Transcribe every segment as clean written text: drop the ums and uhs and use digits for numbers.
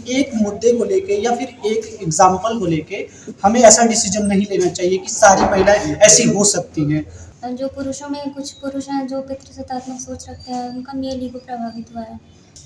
एक मुद्दे को लेके या फिर एक एग्जाम्पल को लेके हमें ऐसा डिसीजन नहीं लेना चाहिए कि सारी महिलाएं ऐसी हो सकती हैं। जो पुरुषों में कुछ पुरुष हैं जो पितृसत्तात्मक सोच रखते हैं, उनका मेल ईगो प्रभावित हुआ है।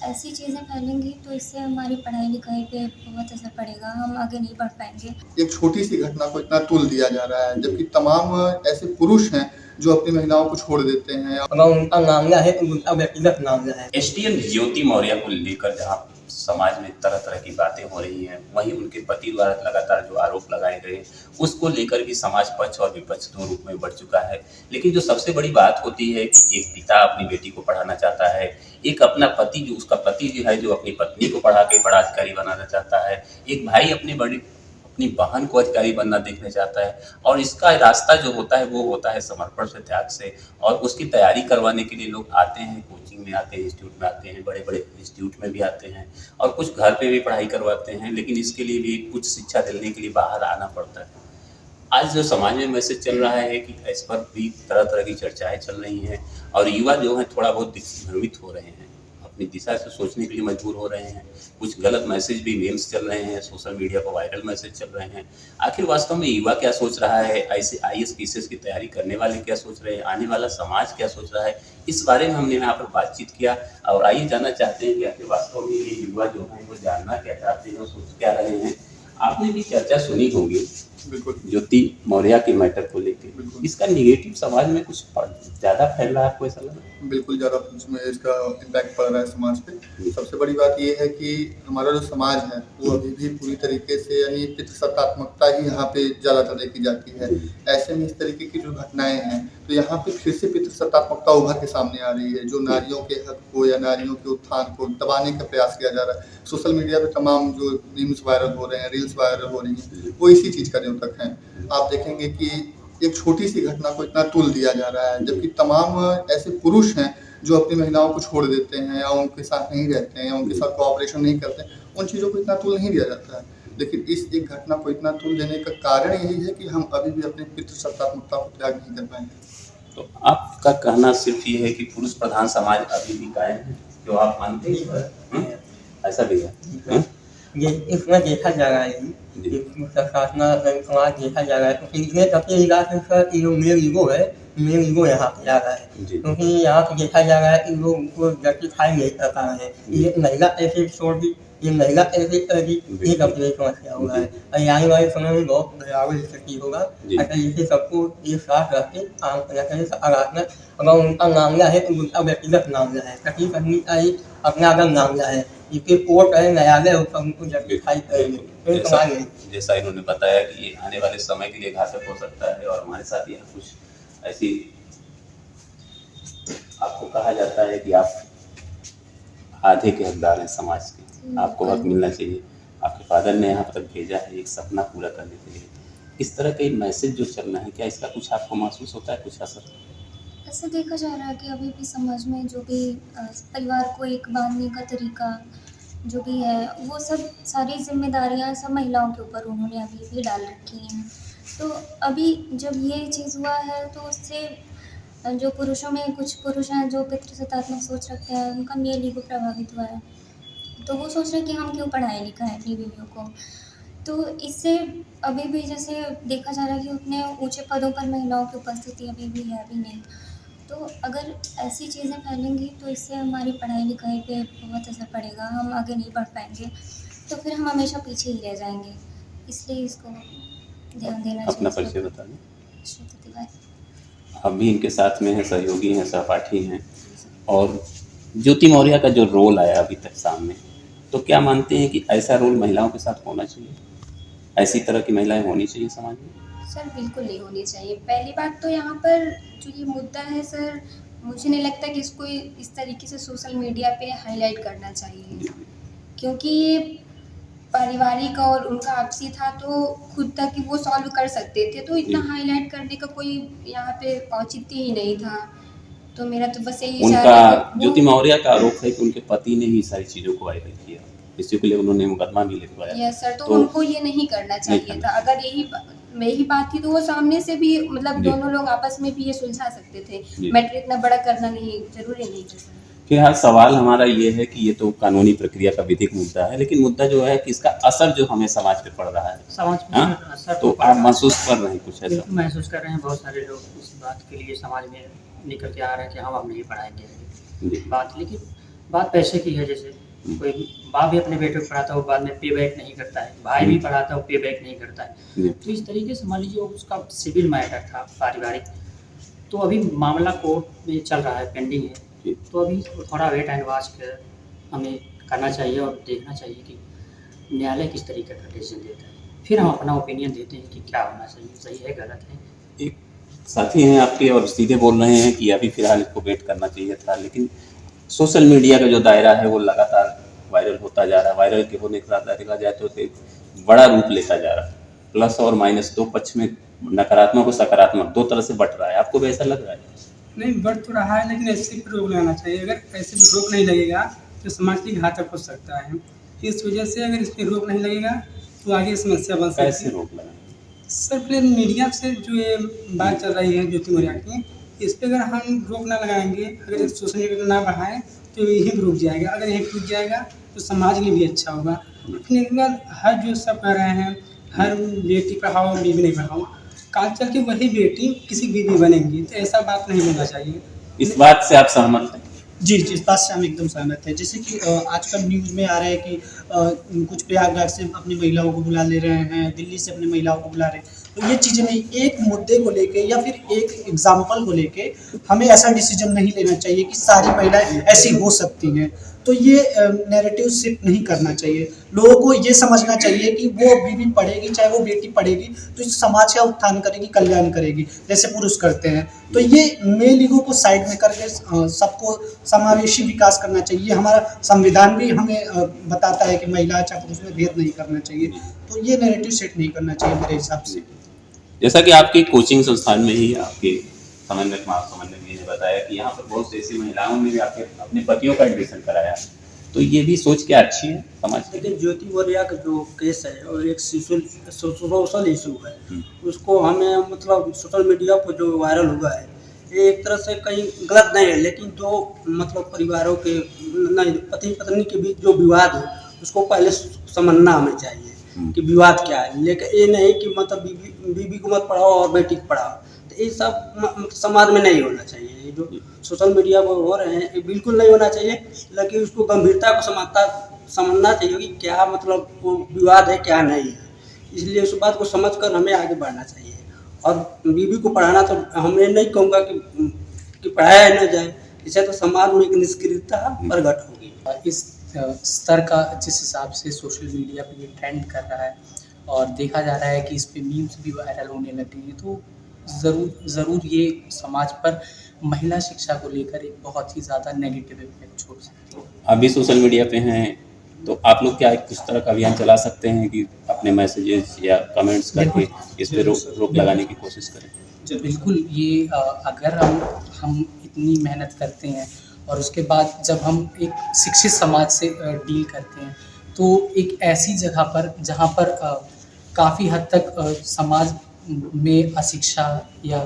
ऐसी चीज़ें फैलेंगी तो इससे हमारी पढ़ाई लिखाई पे बहुत असर पड़ेगा, हम आगे नहीं बढ़ पाएंगे। एक छोटी सी घटना को इतना तुल दिया जा रहा है, जबकि तमाम ऐसे पुरुष हैं जो अपनी महिलाओं को छोड़ देते हैं। अगर उनका मामला है तो उनका व्यक्तिगत मामला है। एसडीएम ज्योति मौर्य को लेकर जहाँ समाज में तरह तरह की बातें हो रही हैं, वहीं उनके पति द्वारा लगातार जो आरोप लगाए गए उसको लेकर भी समाज पक्ष और विपक्ष दो रूप में बढ़ चुका है। लेकिन जो सबसे बड़ी बात होती है कि एक पिता अपनी बेटी को पढ़ाना चाहता है, एक अपना पति जो उसका पति जो है जो अपनी पत्नी को पढ़ा के बड़ा अधिकारी बनाना चाहता है, एक भाई अपनी बहन को अधिकारी बनना देखना चाहता है, और इसका रास्ता जो होता है वो होता है समर्पण से, त्याग से। और उसकी तैयारी करवाने के लिए लोग आते हैं, कोचिंग में आते हैं, इंस्टीट्यूट में आते हैं, बड़े बड़े इंस्टीट्यूट में भी आते हैं, और कुछ घर पे भी पढ़ाई करवाते हैं, लेकिन इसके लिए भी कुछ शिक्षा दिलाने के लिए बाहर आना पड़ता है। आज जो समाज में मैसेज चल रहा है कि इस पर भी तरह तरह की चर्चाएं चल रही हैं, और युवा जो है थोड़ा बहुत भ्रमित हो रहे हैं, अपनी दिशा से सोचने के लिए मजबूर हो रहे हैं। कुछ गलत मैसेज भी मेम्स चल रहे हैं, सोशल मीडिया पर वायरल मैसेज चल रहे हैं। आखिर वास्तव में युवा क्या सोच रहा है, ऐसे आईएएस पीसीएस की तैयारी करने वाले क्या सोच रहे हैं, आने वाला समाज क्या सोच रहा है, इस बारे में हमने यहाँ पर बातचीत किया। और आइए जानना चाहते हैं कि आखिर वास्तव में ये युवा जो है वो जानना क्या चाहते हैं, सोच क्या रहे हैं। आपने भी चर्चा सुनी होगी बिल्कुल ज्योति मौर्य के मैटर को लेकर, इसका निगेटिव समाज में कुछ ज्यादा फैल रहा है, आपको ऐसा लगा? बिल्कुल ज़्यादा इसमें इसका इम्पैक्ट पड़ रहा है समाज पे। सबसे बड़ी बात ये है कि हमारा जो समाज है वो अभी भी पूरी तरीके से यानी पितृसत्तात्मकता ही यहाँ पे ज़्यादातर देखी जाती है। ऐसे में इस तरीके की जो घटनाएं हैं तो यहाँ पे फिर से पितृसत्तात्मकता उभर के सामने आ रही है, जो नारियों के हक को या नारियों के उत्थान को दबाने का प्रयास किया जा रहा है। सोशल मीडिया पे तमाम जो मीम्स वायरल हो रहे हैं, रील्स वायरल हो रही हैं, वो इसी चीज़ का द्योतक हैं। आप देखेंगे कि एक छोटी सी घटना को इतना तुल दिया जा रहा है, जबकि तमाम ऐसे पुरुष हैं जो अपनी महिलाओं को छोड़ देते हैं या उनके साथ नहीं रहते हैं या उनके साथ कोऑपरेशन नहीं करते हैं, उन चीज़ों को इतना तुल नहीं दिया जाता है। लेकिन इस एक घटना को इतना तुल देने का कारण यही है कि हम अभी भी अपनी पितृसत्तात्मकता को त्याग नहीं कर पाए। तो आपका कहना सिर्फ ये है कि पुरुष प्रधान समाज अभी भी कायम है, जो आप मानते हैं? ऐसा भी है? ये इसमें देखा जा रहा है समाज देखा जा रहा है, क्योंकि इसमें सबसे इलाज जो मेल ईगो है, मेल ईगो यहाँ पे आ रहा है। क्योंकि यहाँ पे देखा जा रहा है कि लोग उनको जस्टिफाई नहीं कर पा रहे हैं। ये महिला ऐसे छोड़ दी, ये महिला ऐसे कर दी, ये सबसे समस्या हो रहा है। और आने वाले समय में बहुत भयावह स्थिति होगा। अगर इसे सबको ये साथ रखते काम करना चाहिए सकारात्मक। अगर उनका मामला है तो उनका व्यक्तिगत मामला है, पति पत्नी का ही अपना अगर मामला है, इसे कोर्ट है, न्यायालय उनको जस्टिफाई करेंगे। जैसा इन्होंने बताया कि ये आने वाले समय के लिए घातक हो सकता है, और हमारे साथ यहाँ कुछ ऐसी आपको कहा जाता है कि आप आधे के हकदार हैं समाज के, आपको हक मिलना चाहिए। आपके फादर ने यहाँ तक भेजा है एक सपना पूरा करने के लिए। इस तरह का मैसेज जो चलना है, क्या इसका कुछ आपको महसूस होता है, कुछ असर? ऐसा देखा जा रहा है कि अभी भी समाज में जो भी परिवार को एक बांधने का तरीका जो भी है, वो सब सारी जिम्मेदारियां सब महिलाओं के ऊपर उन्होंने अभी भी डाल रखी हैं। तो अभी जब ये चीज़ हुआ है तो उससे जो पुरुषों में कुछ पुरुष हैं जो पितृसत्तात्मक सोच रखते हैं, उनका मेल ईगो प्रभावित हुआ है। तो वो सोच रहे हैं कि हम क्यों पढ़ाएं लिखाएं अपनी बीवियों को। तो इससे अभी भी जैसे देखा जा रहा है कि उतने ऊंचे पदों पर महिलाओं की उपस्थिति अभी भी है भी नहीं। तो अगर ऐसी चीज़ें फैलेंगी तो इससे हमारी पढ़ाई लिखाई पे बहुत असर पड़ेगा, हम आगे नहीं बढ़ पाएंगे, तो फिर हम हमेशा पीछे ही रह जाएंगे। इसलिए इसको ध्यान देना चाहिए। अपना परिचय बता दें। श्रुति तिवारी। हम भी इनके साथ में हैं, सहयोगी हैं, सहपाठी हैं। और ज्योति मौर्य का जो रोल आया अभी तक सामने, तो क्या मानते हैं कि ऐसा रोल महिलाओं के साथ होना चाहिए, ऐसी तरह की महिलाएं होनी चाहिए समाज में? सर बिल्कुल नहीं होनी चाहिए। पहली बात तो यहाँ पर जो ये मुद्दा है सर, मुझे नहीं लगता कि इसको इस तरीके से सोशल मीडिया पे हाईलाइट करना चाहिए, क्योंकि ये पारिवारिक और उनका आपसी था तो खुद तक ही वो सॉल्व कर सकते थे, तो इतना हाईलाइट करने का कोई यहाँ पे औचित्य ही नहीं था। तो मेरा तो बस यही उनका ज्योति मौर्य का आरोप है कि उनके पति ने ही सारी चीज़ों को वायरल किया, इसी के लिए उन्होंने मुकदमा भी लिखवाया। यस सर, तो उनको ये नहीं करना चाहिए था। अगर यही बात थी तो वो सामने से भी मतलब दोनों लोग आपस में भी ये सुलझा सकते थे। मैटर इतना बड़ा करना नहीं जरूरी नहीं था। फिलहाल सवाल हमारा ये है कि ये तो कानूनी प्रक्रिया का विधिक मुद्दा है, लेकिन मुद्दा जो है कि इसका असर जो हमें समाज पे पड़ रहा है, समाज में हाँ? असर तो पड़ आप रहा है। महसूस कर रहे हैं कुछ ऐसा? बिल्कुल महसूस कर रहे हैं, बहुत सारे लोग इस बात के लिए समाज में निकल के आ रहे हैं कि हम अब नहीं पढ़ाएंगे जी। बात, लेकिन बात पैसे की है। जैसे कोई बाप भी अपने बेटे को पढ़ाता है, वो बाद में पे बैक नहीं करता है, भाई भी पढ़ाता है, वो पे बैक नहीं करता है। जी। तो इस तरीके से मान लीजिए उसका सिविल मैटर था पारिवारिक, तो अभी मामला कोर्ट में चल रहा है, पेंडिंग है। जी। तो अभी थोड़ा वेट एंड वॉच कर हमें करना चाहिए और देखना चाहिए कि न्यायालय किस तरीके का डिसीजन देता है, फिर हम अपना ओपिनियन देते हैं कि क्या होना चाहिए, सही है गलत है। एक साथी हैं आपके और सीधे बोल रहे हैं कि अभी फिलहाल इसको वेट करना चाहिए था, लेकिन सोशल मीडिया का जो दायरा है वो लगातार वायरल होता जा रहा है। वायरल के होने के साथ देखा जाए तो एक बड़ा रूप लेता जा रहा है, प्लस और माइनस दो पक्ष में, नकारात्मक और सकारात्मक दो तरह से बट रहा है। आपको भी ऐसा लग रहा है? नहीं, बढ़ तो रहा है, लेकिन ऐसे पर रोक लगाना चाहिए। अगर ऐसे पर रोक नहीं लगेगा तो समाज के लिए घातक हो सकता है। इस वजह से अगर इस पर रोक नहीं लगेगा तो आगे समस्या बन सकती कैसे है। रोक लगाएं? सर, पहले मीडिया से जो ये बात चल रही है ज्योति मौर्य की, इस पर अगर हम रोक ना लगाएंगे, अगर सोशल मीडिया ना बढ़ाएं तो यही भी रुक जाएगा। अगर यही रुक जाएगा तो समाज के लिए भी अच्छा होगा। फिर एक बार हर जो सब कह रहे हैं, हर बेटी पढ़ाओ बीवी नहीं पढ़ाओ, काल चल के वही बेटी किसी बीवी बनेंगी, तो ऐसा बात नहीं होना चाहिए। इस बात से आप सहमत हैं? जी जी, इस बात से हम एकदम सहमत हैं। जैसे कि आजकल न्यूज़ में आ रहा है कि कुछ प्रयागराज से अपनी महिलाओं को बुला ले रहे हैं, दिल्ली से अपनी महिलाओं को बुला रहे हैं। तो ये चीज़ें नहीं, एक मुद्दे को लेके या फिर एक एग्जाम्पल को लेके हमें ऐसा डिसीजन नहीं लेना चाहिए कि सारी महिलाएं ऐसी हो सकती हैं। तो ये नैरेटिव शिफ्ट नहीं करना चाहिए। लोगों को ये समझना चाहिए कि वो बीवी पढ़ेगी, चाहे वो बेटी पढ़ेगी, तो इस समाज का उत्थान करेगी, कल्याण करेगी, जैसे पुरुष करते हैं। तो ये मेल ईगो को साइड में करके सबको समावेशी विकास करना चाहिए। ये हमारा संविधान भी हमें बताता है कि महिला चाहे पुरुष में भेद नहीं करना चाहिए। तो ये नैरेटिव सेट नहीं करना चाहिए मेरे हिसाब से। जैसा कि आपके कोचिंग संस्थान में ही आपके समन्वयक जी ने बताया कि यहाँ पर बहुत सी ऐसी महिलाओं ने भी आपके अपने पतियों का एडमिशन कराया, तो ये भी सोच क्या अच्छी है समाज के लिए? लेकिन ज्योति मौर्य का जो केस है और एक सोशल इशू है, उसको हमें मतलब सोशल मीडिया पर जो वायरल हुआ है, ये एक तरह से कहीं गलत नहीं है, लेकिन जो मतलब परिवारों के नहीं, पति पत्नी के बीच जो विवाद है उसको पहले समझना हमें चाहिए कि विवाद क्या है। लेकिन ये नहीं कि मतलब बीवी को मत पढ़ाओ और बेटी को पढ़ाओ, तो ये सब समाज में नहीं होना चाहिए। ये जो सोशल मीडिया पर हो रहे हैं ये बिल्कुल नहीं होना चाहिए, लेकिन उसको गंभीरता को समझना चाहिए कि क्या मतलब वो विवाद है क्या नहीं है। इसलिए उस बात को समझकर हमें आगे बढ़ना चाहिए। और बीवी को पढ़ाना तो हमें नहीं कहूँगा कि पढ़ाया ना जाए, इससे तो समाज में एक निष्क्रियता प्रकट होगी। इस स्तर का जिस हिसाब से सोशल मीडिया पे ये ट्रेंड कर रहा है और देखा जा रहा है कि इस पे मीम्स भी वायरल होने लग गई है, तो ज़रूर ये समाज पर महिला शिक्षा को लेकर एक बहुत ही ज़्यादा नेगेटिव इम्पैक्ट छोड़ सकती है। आप भी सोशल मीडिया पे हैं, तो आप लोग क्या कुछ तरह का अभियान चला सकते हैं कि अपने मैसेजेस या कमेंट्स करके इस पे रोक लगाने की कोशिश करें? बिल्कुल, ये अगर हम इतनी मेहनत करते हैं और उसके बाद जब हम एक शिक्षित समाज से डील करते हैं, तो एक ऐसी जगह पर जहाँ पर काफ़ी हद तक समाज में अशिक्षा या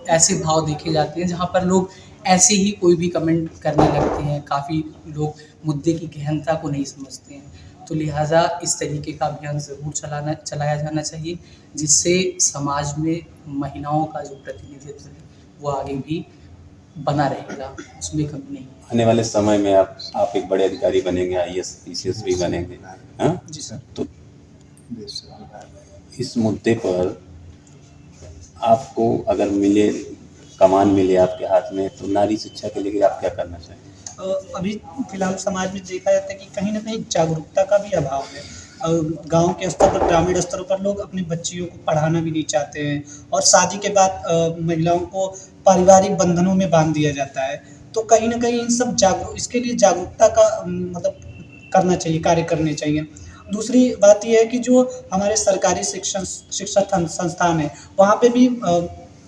ऐसे भाव देखे जाते हैं जहाँ पर लोग ऐसे ही कोई भी कमेंट करने लगते हैं, काफ़ी लोग मुद्दे की गहनता को नहीं समझते हैं। तो लिहाजा इस तरीके का अभियान ज़रूर चलाया जाना चाहिए, जिससे समाज में महिलाओं का जो प्रतिनिधित्व है वो आगे भी बना रहेगा, उसमें कमी नहीं। आने वाले समय में आप एक बड़े अधिकारी बनेंगे, IAS PCS भी बनेंगे, हाँ जी सर। तो इस मुद्दे पर आपको अगर कमान मिले आपके हाथ में, तो नारी शिक्षा के लिए आप क्या करना चाहेंगे? अभी फिलहाल समाज में देखा जाता है कि कहीं ना कहीं जागरूकता का भी अभाव है। गांव के स्तर पर, ग्रामीण स्तर पर लोग अपनी बच्चियों को पढ़ाना भी नहीं चाहते हैं और शादी के बाद महिलाओं को पारिवारिक बंधनों में बांध दिया जाता है। तो कहीं ना कहीं इन सब इसके लिए जागरूकता का मतलब करना चाहिए, कार्य करने चाहिए। दूसरी बात यह है कि जो हमारे सरकारी शिक्षा संस्थान है, वहाँ पे भी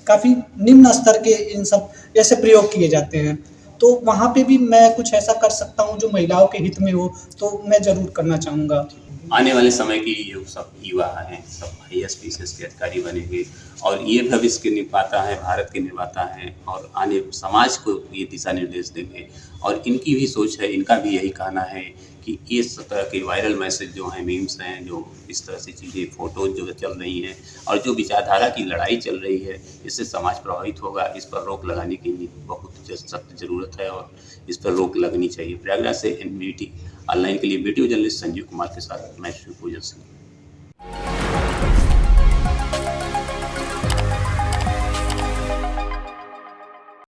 काफ़ी निम्न स्तर के इन सब ऐसे प्रयोग किए जाते हैं। तो वहाँ पे भी मैं कुछ ऐसा कर सकता हूँ जो महिलाओं के हित में हो, तो मैं ज़रूर करना चाहूँगा। आने वाले समय के ये सब युवा हैं, सब IAS PCS के अधिकारी बनेंगे और ये भविष्य के निर्माता हैं, भारत के निर्माता हैं और आने समाज को ये दिशा निर्देश देंगे। और इनकी भी सोच है, इनका भी यही कहना है कि इस तरह के वायरल मैसेज जो हैं, मीम्स हैं, जो इस तरह से चीज़ें, फ़ोटोज़ जो चल रही हैं और जो विचारधारा की लड़ाई चल रही है, इससे समाज प्रभावित होगा। इस पर रोक लगाने की बहुत सख्त ज़रूरत है और इस पर रोक लगनी चाहिए। प्रयागराज से NBT ऑनलाइन के लिए वीडियो जर्नलिस्ट संजीव कुमार के साथ मैं श्री पूजन सिंह।